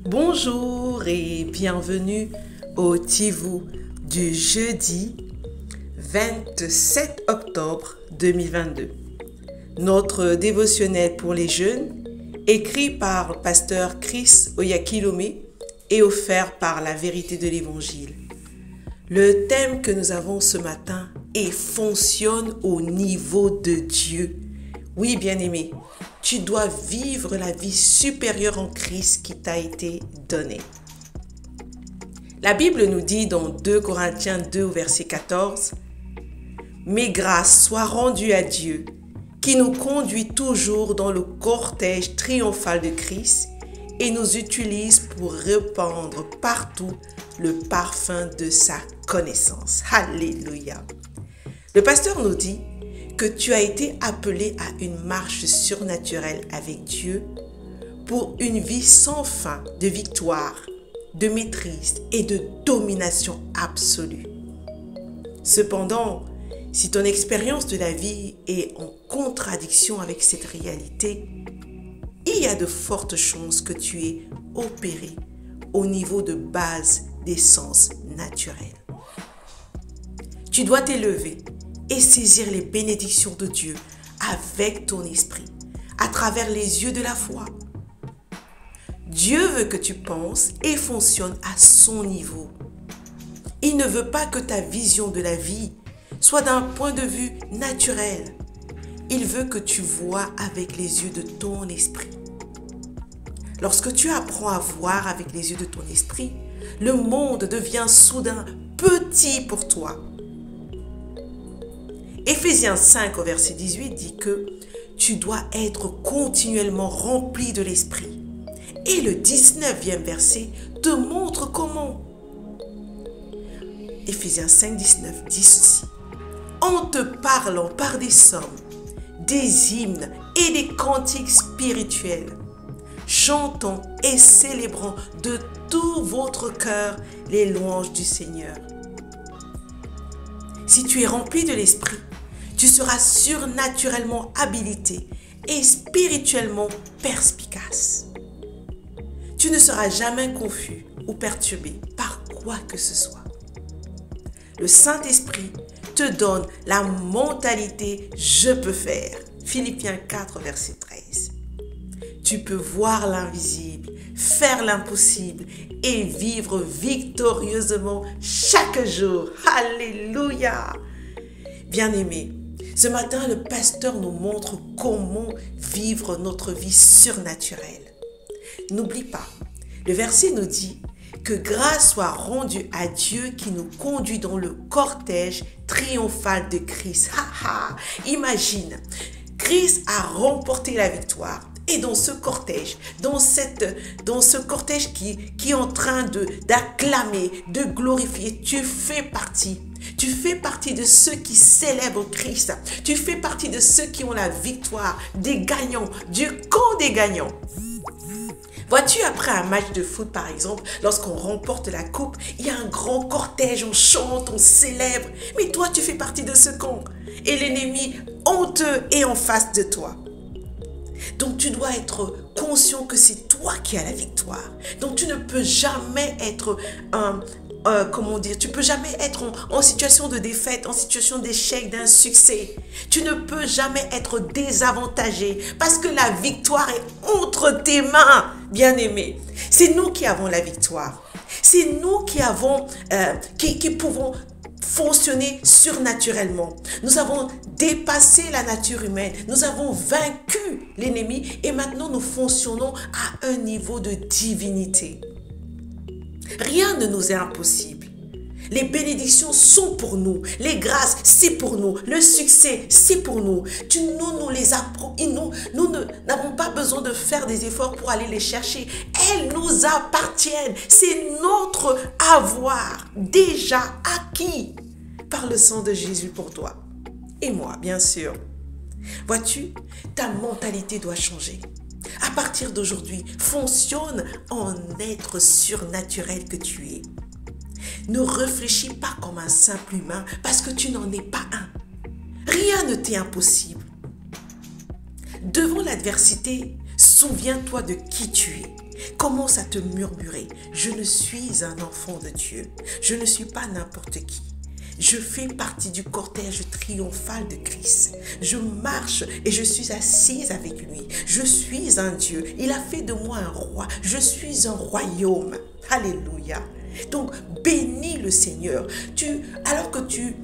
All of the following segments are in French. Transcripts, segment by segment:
Bonjour et bienvenue au Tivou du jeudi 27 octobre 2022. Notre dévotionnel pour les jeunes, écrit par le pasteur Chris Oyakilome et offert par la vérité de l'évangile. Le thème que nous avons ce matin est « Fonctionne au niveau de Dieu ». Oui, bien-aimé, tu dois vivre la vie supérieure en Christ qui t'a été donnée. La Bible nous dit dans 2 Corinthiens 2, verset 14, « Mais grâce soit rendue à Dieu, qui nous conduit toujours dans le cortège triomphal de Christ et nous utilise pour répandre partout le parfum de sa connaissance. » Alléluia. Le pasteur nous dit que tu as été appelé à une marche surnaturelle avec Dieu pour une vie sans fin de victoire, de maîtrise et de domination absolue. Cependant, si ton expérience de la vie est en contradiction avec cette réalité, il y a de fortes chances que tu aies opéré au niveau de base des sens naturels. Tu dois t'élever et saisir les bénédictions de Dieu avec ton esprit, à travers les yeux de la foi. Dieu veut que tu penses et fonctionnes à son niveau. Il ne veut pas que ta vision de la vie soit d'un point de vue naturel. Il veut que tu vois avec les yeux de ton esprit. Lorsque tu apprends à voir avec les yeux de ton esprit, le monde devient soudain petit pour toi. Éphésiens 5 au verset 18 dit que tu dois être continuellement rempli de l'esprit. Et le 19e verset te montre comment. Éphésiens 5, 19 dit ceci. En te parlant par des psaumes, des hymnes et des cantiques spirituels, chantant et célébrant de tout votre cœur les louanges du Seigneur. Si tu es rempli de l'esprit, tu seras surnaturellement habilité et spirituellement perspicace. Tu ne seras jamais confus ou perturbé par quoi que ce soit. Le Saint-Esprit te donne la mentalité « je peux faire ». Philippiens 4, verset 13. Tu peux voir l'invisible, faire l'impossible et vivre victorieusement chaque jour. Alléluia! Bien-aimés, ce matin, le pasteur nous montre comment vivre notre vie surnaturelle. N'oublie pas, le verset nous dit que grâce soit rendue à Dieu qui nous conduit dans le cortège triomphal de Christ. Imagine, Christ a remporté la victoire. Et dans ce cortège, dans ce cortège qui est en train d'acclamer, de glorifier, tu fais partie. Tu fais partie de ceux qui célèbrent Christ. Tu fais partie de ceux qui ont la victoire, des gagnants, du camp des gagnants. Vois-tu, après un match de foot, par exemple, lorsqu'on remporte la coupe, il y a un grand cortège, on chante, on célèbre. Mais toi, tu fais partie de ce camp. Et l'ennemi honteux est en face de toi. Donc, tu dois être conscient que c'est toi qui as la victoire. Donc, tu ne peux jamais être tu peux jamais être en situation de défaite, en situation d'échec, d'insuccès. Tu ne peux jamais être désavantagé parce que la victoire est entre tes mains, bien-aimé. C'est nous qui avons la victoire. C'est nous qui pouvons fonctionner surnaturellement. Nous avons dépassé la nature humaine. Nous avons vaincu l'ennemi et maintenant nous fonctionnons à un niveau de divinité. Rien ne nous est impossible. Les bénédictions sont pour nous. Les grâces, c'est pour nous. Le succès, c'est pour nous. Nous les apprenons. Nous n'avons pas besoin de faire des efforts pour aller les chercher. Elles nous appartiennent. C'est notre avoir déjà acquis par le sang de Jésus pour toi. Et moi, bien sûr. Vois-tu, ta mentalité doit changer. À partir d'aujourd'hui, fonctionne en être surnaturel que tu es. Ne réfléchis pas comme un simple humain parce que tu n'en es pas un. Rien ne t'est impossible. Devant l'adversité, souviens-toi de qui tu es. commence à te murmurer, je ne suis un enfant de Dieu, je ne suis pas n'importe qui. Je fais partie du cortège triomphal de Christ. Je marche et je suis assise avec lui. Je suis un Dieu. Il a fait de moi un roi. Je suis un royaume. Alléluia. Donc, bénis le Seigneur. Alors que tu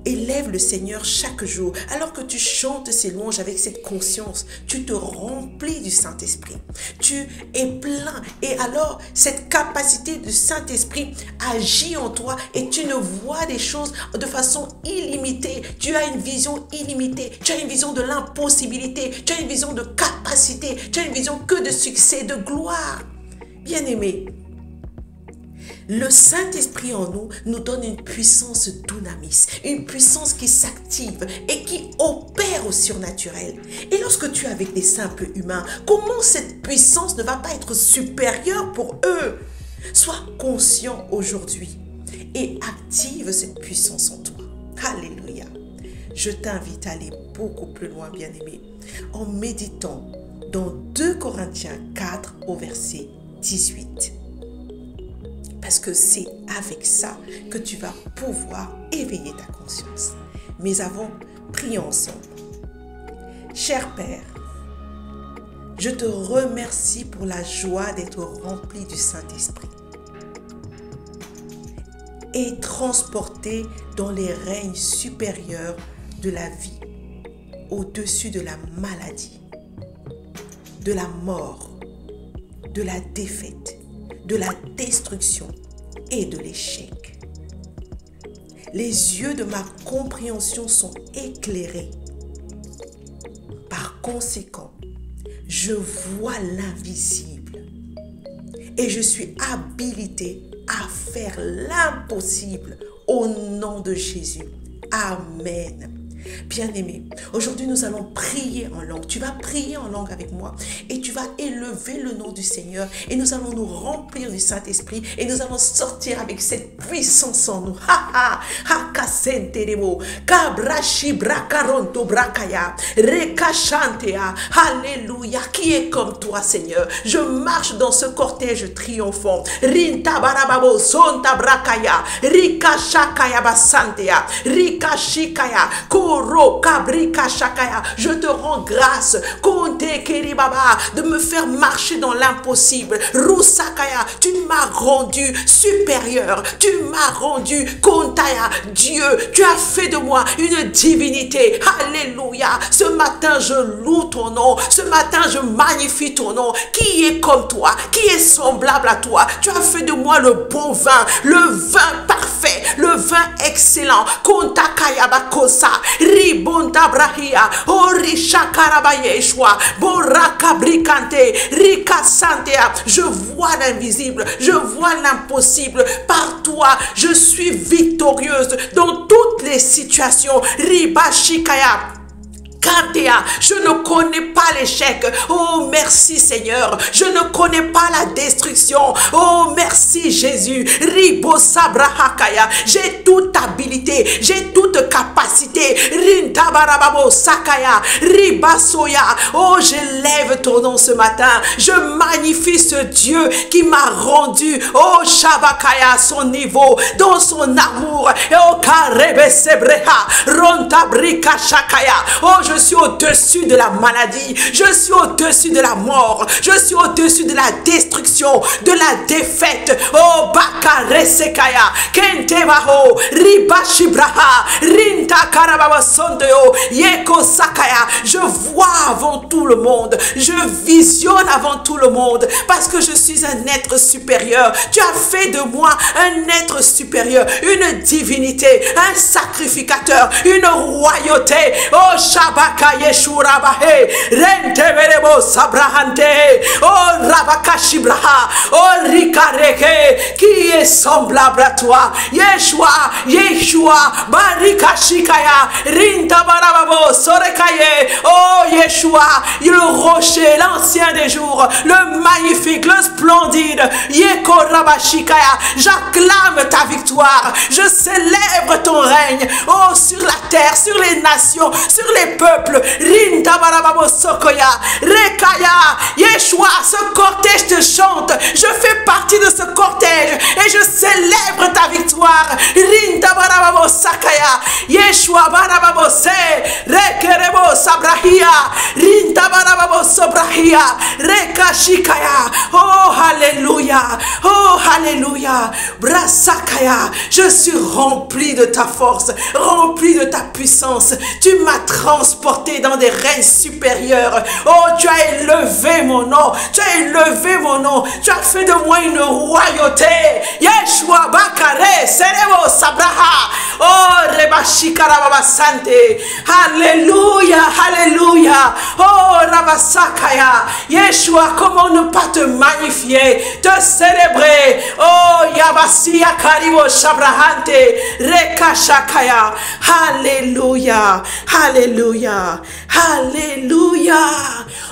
élèves le Seigneur chaque jour, alors que tu chantes ses louanges avec cette conscience, tu te remplis du Saint-Esprit. Tu es plein et alors cette capacité du Saint-Esprit agit en toi et tu ne vois des choses de façon illimitée. Tu as une vision illimitée, tu as une vision de l'impossibilité, tu as une vision de capacité, tu as une vision que de succès, de gloire. Bien-aimé, le Saint-Esprit en nous donne une puissance dunamis, une puissance qui s'active et qui opère au surnaturel. Et lorsque tu es avec des simples humains, comment cette puissance ne va pas être supérieure pour eux? Sois conscient aujourd'hui et active cette puissance en toi. Alléluia. Je t'invite à aller beaucoup plus loin, bien-aimé, en méditant dans 2 Corinthiens 4 au verset 18. Parce que c'est avec ça que tu vas pouvoir éveiller ta conscience. Mais avant, prions ensemble. Cher Père, je te remercie pour la joie d'être rempli du Saint-Esprit et transporté dans les règnes supérieurs de la vie, au-dessus de la maladie, de la mort, de la défaite, de la destruction et de l'échec. Les yeux de ma compréhension sont éclairés. Par conséquent, je vois l'invisible et je suis habilité à faire l'impossible au nom de Jésus. Amen. Bien-aimé, aujourd'hui nous allons prier en langue. Tu vas prier en langue avec moi et tu vas élever le nom du Seigneur et nous allons nous remplir du Saint-Esprit et nous allons sortir avec cette puissance en nous. Alléluia. Qui est comme toi, Seigneur? Je marche dans ce cortège triomphant. Rinta barababo sonta brakaya, rika shakaya basantea, rika shikaya. Je te rends grâce de me faire marcher dans l'impossible. Rusakaya, tu m'as rendu supérieur. Tu m'as rendu Kontaya, Dieu. Tu as fait de moi une divinité. Alléluia. Ce matin, je loue ton nom. Ce matin, je magnifie ton nom. Qui est comme toi? Qui est semblable à toi? Tu as fait de moi le bon vin, le vin parfait, le vin excellent. Kontakaya bakosa. Ribonta brahia, orisha karabayeshwa, boraka brikante, rika santea. Je vois l'invisible, je vois l'impossible. Par toi, je suis victorieuse dans toutes les situations. Ribashikaya. Je ne connais pas l'échec. Oh, merci Seigneur. Je ne connais pas la destruction. Oh, merci Jésus. J'ai toute habilité. J'ai toute capacité. Oh, j'élève ton nom ce matin. Je magnifie ce Dieu qui m'a rendu. Oh, Shabakaya, son niveau, dans son amour. Oh, Karebe Sebreha, Rontabrika Shakaya. Oh, je suis au-dessus de la maladie, je suis au-dessus de la mort, je suis au-dessus de la destruction, de la défaite. Oh, Bakare Sekaya, Kentebaho, Ribashibraha, Rinta Karababa Sondeo, Yeko Sakaya. Je vois avant tout le monde, je visionne avant tout le monde, parce que je suis un être supérieur. Tu as fait de moi un être supérieur, une divinité, un sacrificateur, une royauté. Oh, Shabaka Yeshua Bahe, Rente Verebo Sabrahante, oh Rabakashibraha, oh Rikareke, qui est semblable à toi, Yeshua, Barika Shikaya, Rinta Barababo, Sorekaye, oh Yeshua, le rocher, l'ancien des jours, le magnifique, le splendide, Yeko Rabashikaya, j'acclame ta victoire, je célèbre ton règne, oh sur la terre, sur les nations, sur les peuples. Rinta barababo sokoya, rekaya, Yeshua, ce cortège te chante, Yeshua barababose, rekerebo sabrahia, rinta barababose brahia, rekashikaya. Oh, alléluia. Oh, alléluia. Brasakaya. Je suis rempli de ta force, rempli de ta puissance. Tu m'as transporté dans des règnes supérieurs. Oh, tu as élevé mon nom. Tu as élevé mon nom. Tu as fait de moi une royauté. Yeshua bakare, serebo sabraha. Oh, rebashikara babasante. Alléluia, alléluia. Oh, rabasakaya. Yeshua, comment ne pas te magnifier, te célébrer. Oh, Yabasia Karibo Shabrahante, Rekashakaya. Alléluia, alléluia, alléluia.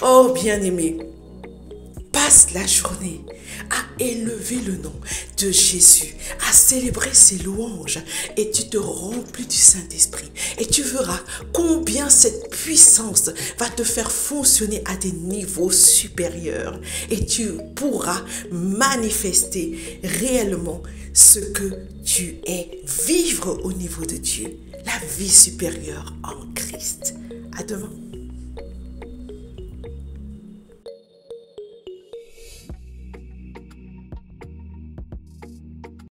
Oh, bien-aimé, passe la journée à élever le nom de Jésus, à célébrer ses louanges, et tu te remplis du Saint-Esprit et tu verras combien cette puissance va te faire fonctionner à des niveaux supérieurs et tu pourras manifester réellement ce que tu es, vivre au niveau de Dieu, la vie supérieure en Christ. À demain.